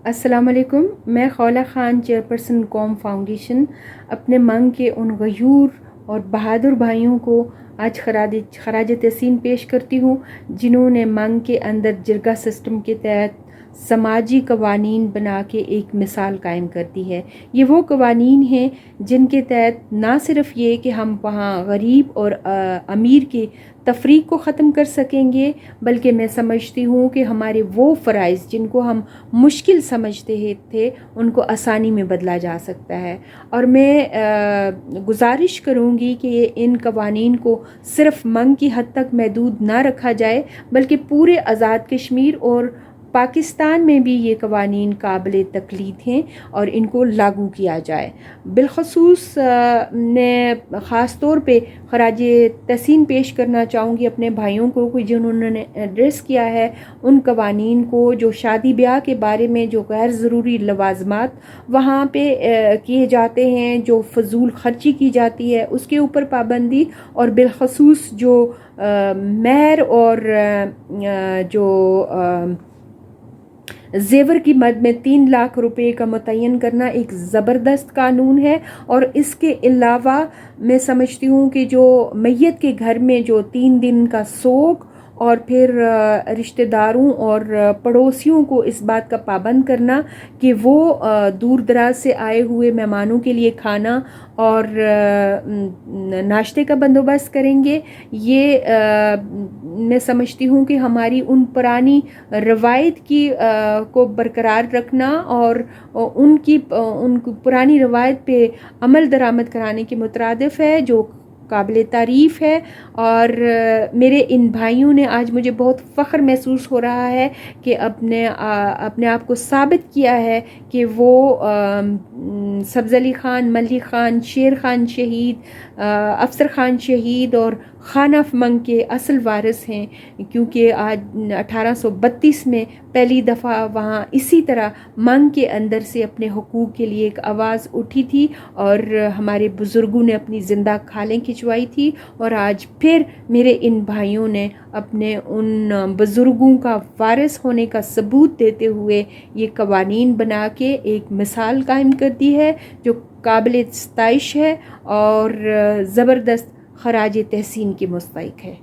السلام علیکم. میں خولہ خان چیئرپرسن قوم فاؤنڈیشن اپنے منگ کے ان غیور اور بہادر بھائیوں کو آج خراج تحسین پیش کرتی ہوں جنہوں نے منگ کے اندر جرگہ سسٹم کے تحت سماجی قوانین بنا کے ایک مثال قائم کرتی ہے. یہ وہ قوانین ہیں جن کے تحت نہ صرف یہ کہ ہم وہاں غریب اور امیر کے تفریق کو ختم کر سکیں گے، بلکہ میں سمجھتی ہوں کہ ہمارے وہ فرائض جن کو ہم مشکل سمجھتے تھے ان کو آسانی میں بدلا جا سکتا ہے. اور میں گزارش کروں گی کہ ان قوانین کو صرف منگ کی حد تک محدود نہ رکھا جائے، بلکہ پورے آزاد کشمیر اور پاکستان میں بھی یہ قوانین قابل تقلید ہیں اور ان کو لاگو کیا جائے. بالخصوص میں خاص طور پہ خراج تحسین پیش کرنا چاہوں گی اپنے بھائیوں کو جنہوں نے ایڈریس کیا ہے ان قوانین کو، جو شادی بیاہ کے بارے میں جو غیر ضروری لوازمات وہاں پہ کیے جاتے ہیں، جو فضول خرچی کی جاتی ہے اس کے اوپر پابندی، اور بالخصوص جو مہر اور جو زیور کی مد میں 3 لاکھ روپے کا متعین کرنا ایک زبردست قانون ہے. اور اس کے علاوہ میں سمجھتی ہوں کہ جو میت کے گھر میں جو 3 دن کا سوگ اور پھر رشتہ داروں اور پڑوسیوں کو اس بات کا پابند کرنا کہ وہ دور دراز سے آئے ہوئے مہمانوں کے لیے کھانا اور ناشتے کا بندوبست کریں گے، یہ میں سمجھتی ہوں کہ ہماری ان پرانی روایت کی کو برقرار رکھنا اور ان پرانی روایت پہ عمل درآمد کرانے کے مترادف ہے، جو قابل تعریف ہے. اور میرے ان بھائیوں نے آج مجھے بہت فخر محسوس ہو رہا ہے کہ اپنے آپ کو ثابت کیا ہے کہ وہ سبز علی خان، ملی خان، شیر خان شہید، افسر خان شہید اور خان آف منگ کے اصل وارث ہیں، کیونکہ آج 1832 میں پہلی دفعہ وہاں اسی طرح منگ کے اندر سے اپنے حقوق کے لیے ایک آواز اٹھی تھی اور ہمارے بزرگوں نے اپنی زندہ کھالیں کھچوائی تھی. اور آج پھر میرے ان بھائیوں نے اپنے ان بزرگوں کا وارث ہونے کا ثبوت دیتے ہوئے یہ قوانین بنا کے ایک مثال قائم کر دی ہے جو قابل ستائش ہے اور زبردست خراج تحسین کے مستحق ہے.